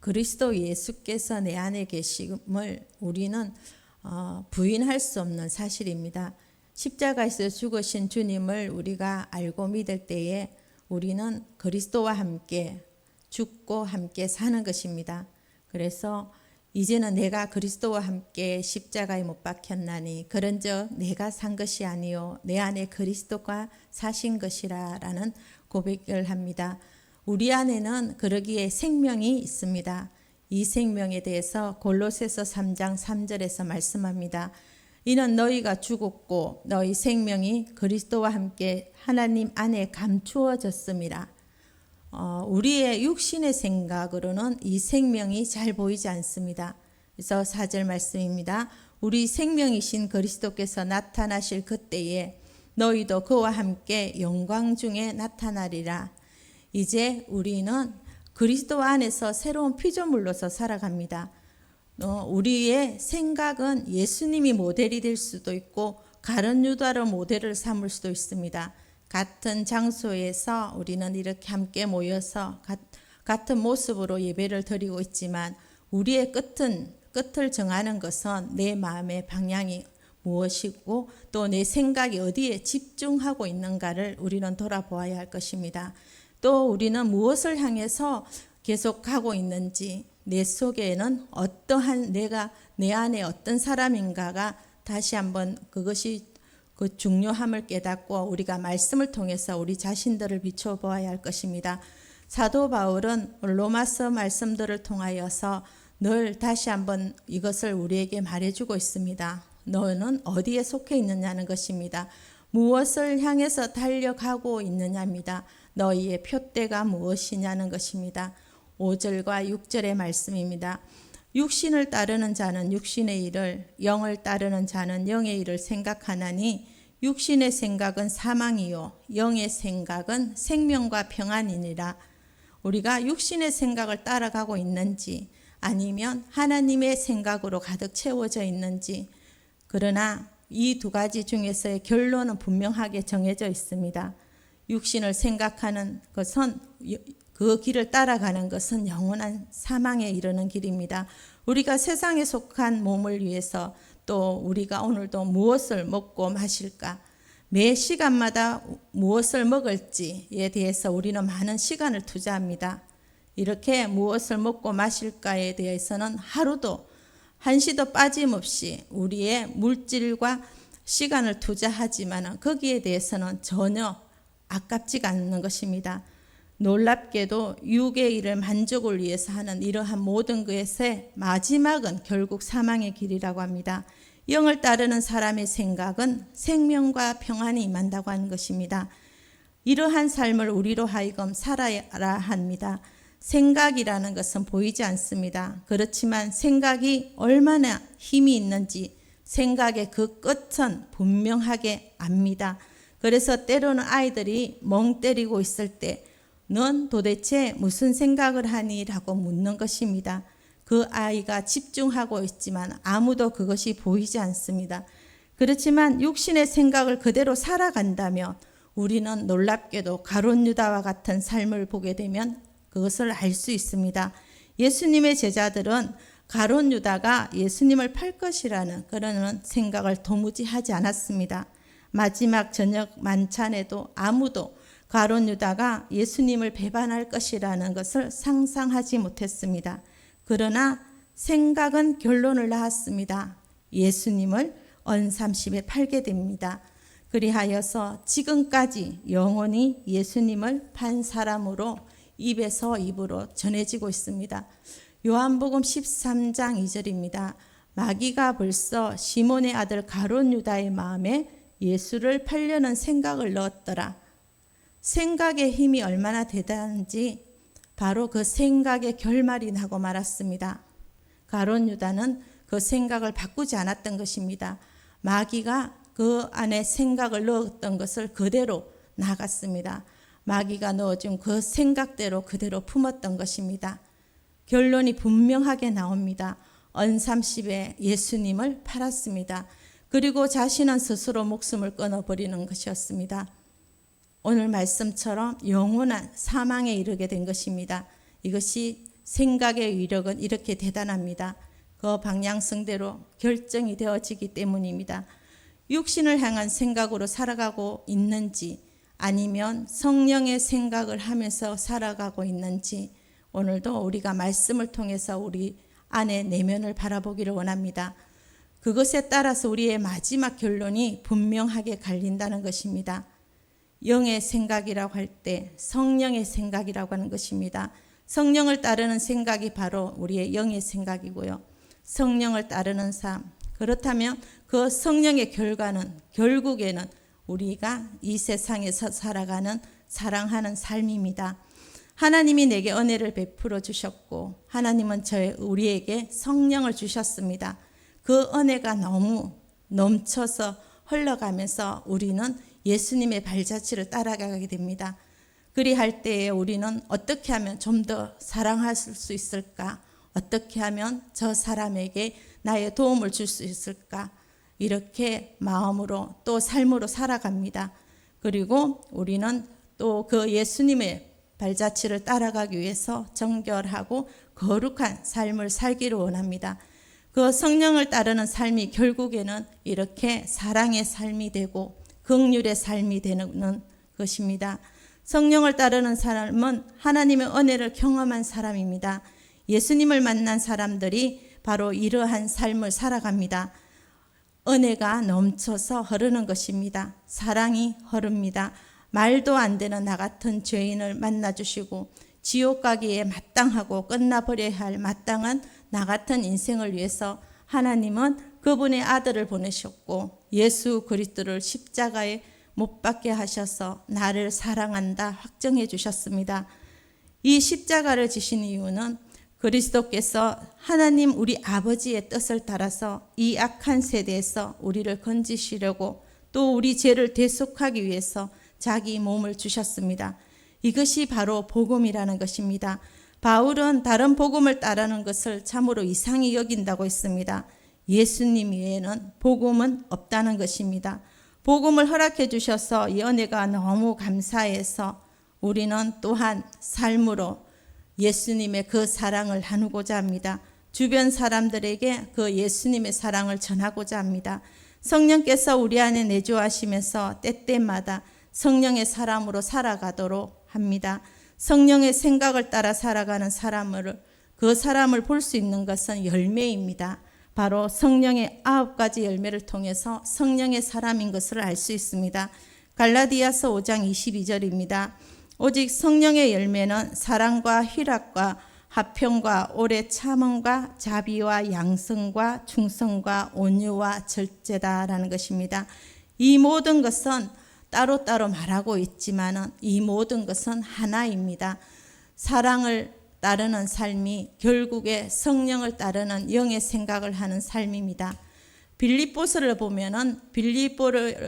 그리스도 예수께서 내 안에 계심을 우리는 부인할 수 없는 사실입니다. 십자가에서 죽으신 주님을 우리가 알고 믿을 때에 우리는 그리스도와 함께 죽고 함께 사는 것입니다. 그래서 이제는 내가 그리스도와 함께 십자가에 못 박혔나니 그런즉 내가 산 것이 아니요 내 안에 그리스도가 사신 것이라 라는 고백을 합니다. 우리 안에는 그러기에 생명이 있습니다. 이 생명에 대해서 골로새서 3장 3절에서 말씀합니다. 이는 너희가 죽었고 너희 생명이 그리스도와 함께 하나님 안에 감추어졌음이라. 우리의 육신의 생각으로는 이 생명이 잘 보이지 않습니다. 그래서 4절 말씀입니다. 우리 생명이신 그리스도께서 나타나실 그때에 너희도 그와 함께 영광 중에 나타나리라. 이제 우리는 그리스도 안에서 새로운 피조물로서 살아갑니다. 우리의 생각은 예수님이 모델이 될 수도 있고 가룟 유다로 모델을 삼을 수도 있습니다. 같은 장소에서 우리는 이렇게 함께 모여서 같은 모습으로 예배를 드리고 있지만 우리의 끝을 정하는 것은 내 마음의 방향이 무엇이고 또 내 생각이 어디에 집중하고 있는가를 우리는 돌아보아야 할 것입니다. 또 우리는 무엇을 향해서 계속 가고 있는지, 내 속에는 어떠한 내가 내 안에 어떤 사람인가가 다시 한번 그것이 그 중요함을 깨닫고 우리가 말씀을 통해서 우리 자신들을 비춰보아야 할 것입니다. 사도 바울은 로마서 말씀들을 통하여서 늘 다시 한번 이것을 우리에게 말해주고 있습니다. 너는 어디에 속해 있느냐는 것입니다. 무엇을 향해서 달려가고 있느냐입니다. 너희의 표대가 무엇이냐는 것입니다. 5절과 6절의 말씀입니다. 육신을 따르는 자는 육신의 일을, 영을 따르는 자는 영의 일을 생각하나니 육신의 생각은 사망이요 영의 생각은 생명과 평안이니라. 우리가 육신의 생각을 따라가고 있는지 아니면 하나님의 생각으로 가득 채워져 있는지, 그러나 이 두 가지 중에서의 결론은 분명하게 정해져 있습니다. 육신을 생각하는 것은 그 길을 따라가는 것은 영원한 사망에 이르는 길입니다. 우리가 세상에 속한 몸을 위해서 또 우리가 오늘도 무엇을 먹고 마실까, 매 시간마다 무엇을 먹을지에 대해서 우리는 많은 시간을 투자합니다. 이렇게 무엇을 먹고 마실까에 대해서는 하루도 한시도 빠짐없이 우리의 물질과 시간을 투자하지만 거기에 대해서는 전혀 아깝지가 않는 것입니다. 놀랍게도 육의 일을 만족을 위해서 하는 이러한 모든 것의 마지막은 결국 사망의 길이라고 합니다. 영을 따르는 사람의 생각은 생명과 평안이 임한다고 하는 것입니다. 이러한 삶을 우리로 하여금 살아야 합니다. 생각이라는 것은 보이지 않습니다. 그렇지만 생각이 얼마나 힘이 있는지 생각의 그 끝은 분명하게 압니다. 그래서 때로는 아이들이 멍 때리고 있을 때 넌 도대체 무슨 생각을 하니? 라고 묻는 것입니다. 그 아이가 집중하고 있지만 아무도 그것이 보이지 않습니다. 그렇지만 육신의 생각을 그대로 살아간다면 우리는 놀랍게도 가룟 유다와 같은 삶을 보게 되면 그것을 알 수 있습니다. 예수님의 제자들은 가룟 유다가 예수님을 팔 것이라는 그런 생각을 도무지 하지 않았습니다. 마지막 저녁 만찬에도 아무도 가룟 유다가 예수님을 배반할 것이라는 것을 상상하지 못했습니다. 그러나 생각은 결론을 낳았습니다. 예수님을 언삼십에 팔게 됩니다. 그리하여서 지금까지 영원히 예수님을 판 사람으로 입에서 입으로 전해지고 있습니다. 요한복음 13장 2절입니다. 마귀가 벌써 시몬의 아들 가룟 유다의 마음에 예수를 팔려는 생각을 넣었더라. 생각의 힘이 얼마나 대단한지 바로 그 생각의 결말이 나고 말았습니다. 가룟 유다는 그 생각을 바꾸지 않았던 것입니다. 마귀가 그 안에 생각을 넣었던 것을 그대로 나갔습니다. 마귀가 넣어준 그 생각대로 그대로 품었던 것입니다. 결론이 분명하게 나옵니다. 언삼십에 예수님을 팔았습니다. 그리고 자신은 스스로 목숨을 끊어버리는 것이었습니다. 오늘 말씀처럼 영원한 사망에 이르게 된 것입니다. 이것이 생각의 위력은 이렇게 대단합니다. 그 방향성대로 결정이 되어지기 때문입니다. 육신을 향한 생각으로 살아가고 있는지 아니면 성령의 생각을 하면서 살아가고 있는지 오늘도 우리가 말씀을 통해서 우리 안의 내면을 바라보기를 원합니다. 그것에 따라서 우리의 마지막 결론이 분명하게 갈린다는 것입니다. 영의 생각이라고 할 때 성령의 생각이라고 하는 것입니다. 성령을 따르는 생각이 바로 우리의 영의 생각이고요. 성령을 따르는 삶. 그렇다면 그 성령의 결과는 결국에는 우리가 이 세상에서 살아가는 사랑하는 삶입니다. 하나님이 내게 은혜를 베풀어 주셨고 하나님은 우리에게 성령을 주셨습니다. 그 은혜가 너무 넘쳐서 흘러가면서 우리는 예수님의 발자취를 따라가게 됩니다. 그리할 때에 우리는 어떻게 하면 좀 더 사랑할 수 있을까? 어떻게 하면 저 사람에게 나의 도움을 줄 수 있을까? 이렇게 마음으로 또 삶으로 살아갑니다. 그리고 우리는 또 그 예수님의 발자취를 따라가기 위해서 정결하고 거룩한 삶을 살기를 원합니다. 그 성령을 따르는 삶이 결국에는 이렇게 사랑의 삶이 되고 긍휼의 삶이 되는 것입니다. 성령을 따르는 사람은 하나님의 은혜를 경험한 사람입니다. 예수님을 만난 사람들이 바로 이러한 삶을 살아갑니다. 은혜가 넘쳐서 흐르는 것입니다. 사랑이 흐릅니다. 말도 안 되는 나 같은 죄인을 만나주시고 지옥 가기에 마땅하고 끝나버려야 할 마땅한 나 같은 인생을 위해서 하나님은 그분의 아들을 보내셨고 예수 그리스도를 십자가에 못 박게 하셔서 나를 사랑한다 확정해 주셨습니다. 이 십자가를 지신 이유는 그리스도께서 하나님 우리 아버지의 뜻을 따라서 이 악한 세대에서 우리를 건지시려고 또 우리 죄를 대속하기 위해서 자기 몸을 주셨습니다. 이것이 바로 복음이라는 것입니다. 바울은 다른 복음을 따르는 것을 참으로 이상히 여긴다고 했습니다. 예수님 외에는 복음은 없다는 것입니다. 복음을 허락해 주셔서 이 은혜가 너무 감사해서 우리는 또한 삶으로 예수님의 그 사랑을 나누고자 합니다. 주변 사람들에게 그 예수님의 사랑을 전하고자 합니다. 성령께서 우리 안에 내주하시면서 때때마다 성령의 사람으로 살아가도록 합니다. 성령의 생각을 따라 살아가는 그 사람을 볼 수 있는 것은 열매입니다. 바로 성령의 9가지 열매를 통해서 성령의 사람인 것을 알 수 있습니다. 갈라디아서 5장 22절입니다. 오직 성령의 열매는 사랑과 희락과 화평과 오래 참음과 자비와 양성과 충성과 온유와 절제다라는 것입니다. 이 모든 것은 따로따로 말하고 있지만 이 모든 것은 하나입니다. 사랑을 따르는 삶이 결국에 성령을 따르는 영의 생각을 하는 삶입니다. 빌립보서를 보면은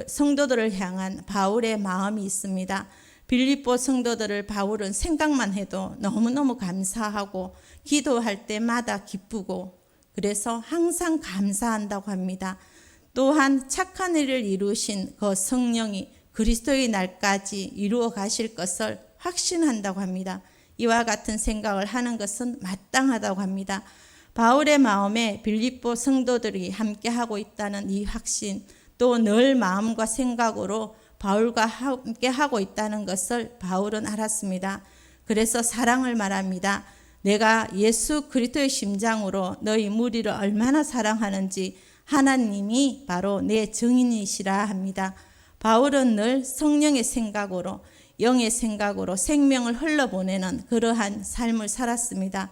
성도들을 향한 바울의 마음이 있습니다. 빌립보 성도들을 바울은 생각만 해도 너무너무 감사하고 기도할 때마다 기쁘고 그래서 항상 감사한다고 합니다. 또한 착한 일을 이루신 그 성령이 그리스도의 날까지 이루어 가실 것을 확신한다고 합니다. 이와 같은 생각을 하는 것은 마땅하다고 합니다. 바울의 마음에 빌립보 성도들이 함께하고 있다는 이 확신, 또 늘 마음과 생각으로 바울과 함께하고 있다는 것을 바울은 알았습니다. 그래서 사랑을 말합니다. 내가 예수 그리스도의 심장으로 너희 무리를 얼마나 사랑하는지 하나님이 바로 내 증인이시라 합니다. 바울은 늘 성령의 생각으로 영의 생각으로 생명을 흘러보내는 그러한 삶을 살았습니다.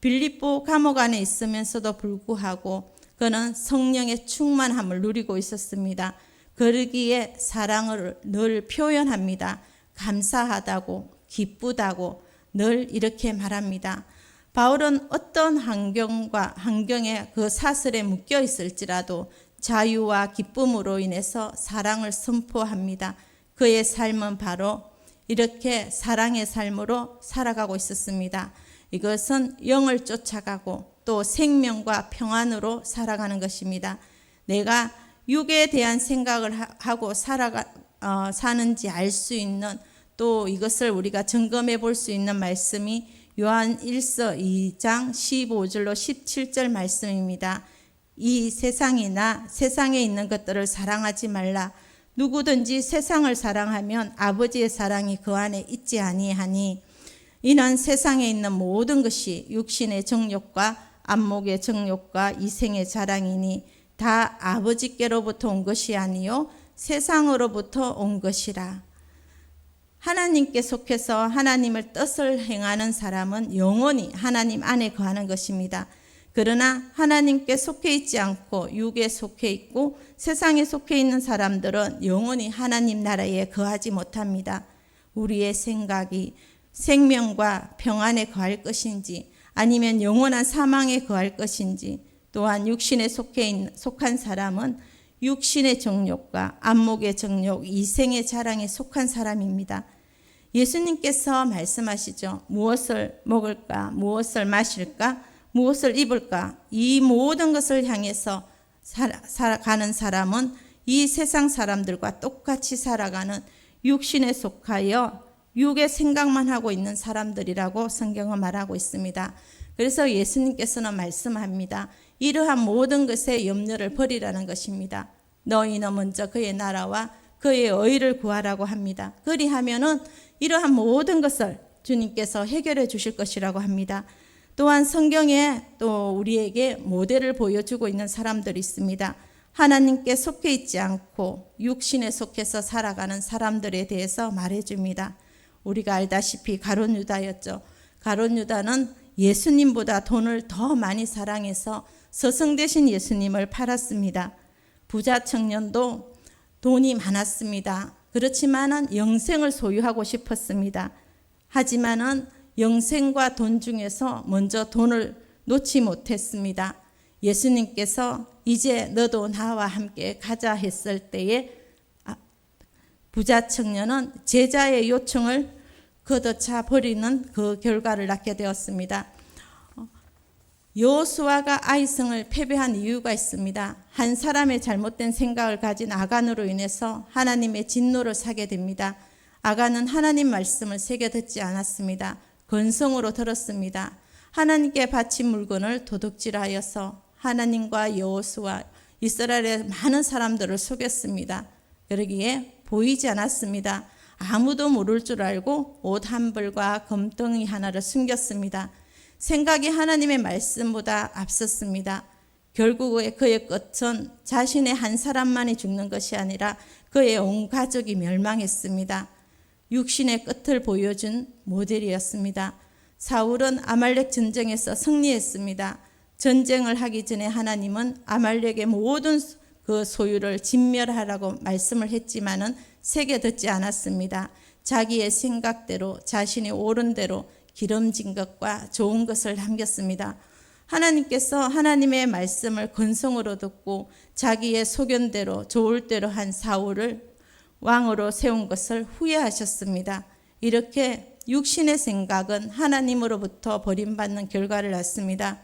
빌립보 감옥 안에 있으면서도 불구하고 그는 성령의 충만함을 누리고 있었습니다. 그러기에 사랑을 늘 표현합니다. 감사하다고 기쁘다고 늘 이렇게 말합니다. 바울은 어떤 환경에 그 사슬에 묶여 있을지라도 자유와 기쁨으로 인해서 사랑을 선포합니다. 그의 삶은 바로 이렇게 사랑의 삶으로 살아가고 있었습니다. 이것은 영을 쫓아가고 또 생명과 평안으로 살아가는 것입니다. 내가 육에 대한 생각을 하고 사는지 알 수 있는 또 이것을 우리가 점검해 볼 수 있는 말씀이 요한 1서 2장 15절로 17절 말씀입니다. 이 세상이나 세상에 있는 것들을 사랑하지 말라. 누구든지 세상을 사랑하면 아버지의 사랑이 그 안에 있지 아니하니 이는 세상에 있는 모든 것이 육신의 정욕과 안목의 정욕과 이생의 자랑이니 다 아버지께로부터 온 것이 아니요 세상으로부터 온 것이라. 하나님께 속해서 하나님의 뜻을 행하는 사람은 영원히 하나님 안에 거하는 것입니다. 그러나 하나님께 속해 있지 않고 육에 속해 있고 세상에 속해 있는 사람들은 영원히 하나님 나라에 거하지 못합니다. 우리의 생각이 생명과 평안에 거할 것인지 아니면 영원한 사망에 거할 것인지, 또한 육신에 속한 사람은 육신의 정욕과 안목의 정욕, 이생의 자랑에 속한 사람입니다. 예수님께서 말씀하시죠. 무엇을 먹을까, 무엇을 마실까, 무엇을 입을까, 이 모든 것을 향해서 살아가는 사람은 이 세상 사람들과 똑같이 살아가는 육신에 속하여 육의 생각만 하고 있는 사람들이라고 성경은 말하고 있습니다. 그래서 예수님께서는 말씀합니다. 이러한 모든 것에 염려를 버리라는 것입니다. 너희는 먼저 그의 나라와 그의 의를 구하라고 합니다. 그리하면은 이러한 모든 것을 주님께서 해결해 주실 것이라고 합니다. 또한 성경에 또 우리에게 모델을 보여주고 있는 사람들이 있습니다. 하나님께 속해 있지 않고 육신에 속해서 살아가는 사람들에 대해서 말해줍니다. 우리가 알다시피 가룟 유다였죠. 가룟 유다는 예수님보다 돈을 더 많이 사랑해서 스승 되신 예수님을 팔았습니다. 부자 청년도 돈이 많았습니다. 그렇지만은 영생을 소유하고 싶었습니다. 하지만은 영생과 돈 중에서 먼저 돈을 놓지 못했습니다. 예수님께서 이제 너도 나와 함께 가자 했을 때에 부자 청년은 제자의 요청을 걷어차 버리는 그 결과를 낳게 되었습니다. 여호수아가 아이성을 패배한 이유가 있습니다. 한 사람의 잘못된 생각을 가진 아간으로 인해서 하나님의 진노를 사게 됩니다. 아간은 하나님 말씀을 새겨 듣지 않았습니다. 건성으로 들었습니다. 하나님께 바친 물건을 도둑질하여서 하나님과 여호수아 이스라엘의 많은 사람들을 속였습니다. 그러기에 보이지 않았습니다. 아무도 모를 줄 알고 옷 한 벌과 금덩이 하나를 숨겼습니다. 생각이 하나님의 말씀보다 앞섰습니다. 결국 그의 끝은 자신의 한 사람만이 죽는 것이 아니라 그의 온 가족이 멸망했습니다. 육신의 끝을 보여준 모델이었습니다. 사울은 아말렉 전쟁에서 승리했습니다. 전쟁을 하기 전에 하나님은 아말렉의 모든 그 소유를 진멸하라고 말씀을 했지만은 새겨 듣지 않았습니다. 자기의 생각대로 자신이 옳은 대로 기름진 것과 좋은 것을 남겼습니다. 하나님께서 하나님의 말씀을 건성으로 듣고 자기의 소견대로 좋을 대로 한 사울을 왕으로 세운 것을 후회하셨습니다. 이렇게 육신의 생각은 하나님으로부터 버림받는 결과를 낳습니다.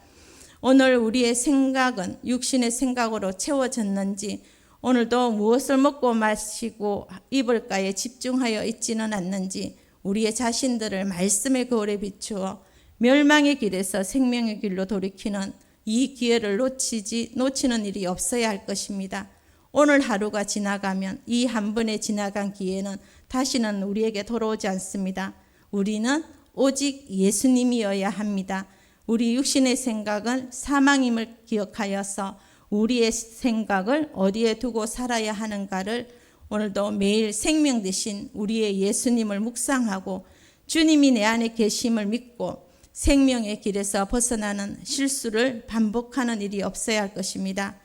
오늘 우리의 생각은 육신의 생각으로 채워졌는지, 오늘도 무엇을 먹고 마시고 입을까에 집중하여 있지는 않는지, 우리의 자신들을 말씀의 거울에 비추어 멸망의 길에서 생명의 길로 돌이키는 이 기회를 놓치는 일이 없어야 할 것입니다. 오늘 하루가 지나가면 이 한 번에 지나간 기회는 다시는 우리에게 돌아오지 않습니다. 우리는 오직 예수님이어야 합니다. 우리 육신의 생각은 사망임을 기억하여서 우리의 생각을 어디에 두고 살아야 하는가를 오늘도 매일 생명 되신 우리의 예수님을 묵상하고 주님이 내 안에 계심을 믿고 생명의 길에서 벗어나는 실수를 반복하는 일이 없어야 할 것입니다.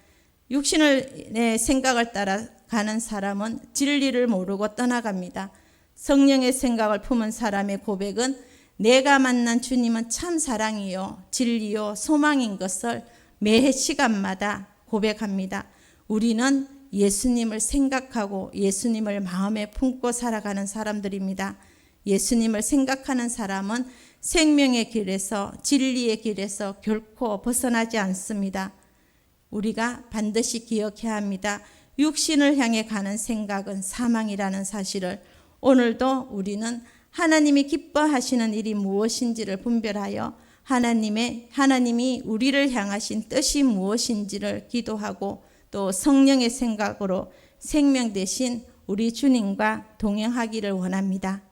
육신의 생각을 따라 가는 사람은 진리를 모르고 떠나갑니다. 성령의 생각을 품은 사람의 고백은 내가 만난 주님은 참 사랑이요 진리요 소망인 것을 매 시간마다 고백합니다. 우리는 예수님을 생각하고 예수님을 마음에 품고 살아가는 사람들입니다. 예수님을 생각하는 사람은 생명의 길에서 진리의 길에서 결코 벗어나지 않습니다. 우리가 반드시 기억해야 합니다. 육신을 향해 가는 생각은 사망이라는 사실을 오늘도 우리는 하나님이 기뻐하시는 일이 무엇인지를 분별하여 하나님이 우리를 향하신 뜻이 무엇인지를 기도하고 또 성령의 생각으로 생명 대신 우리 주님과 동행하기를 원합니다.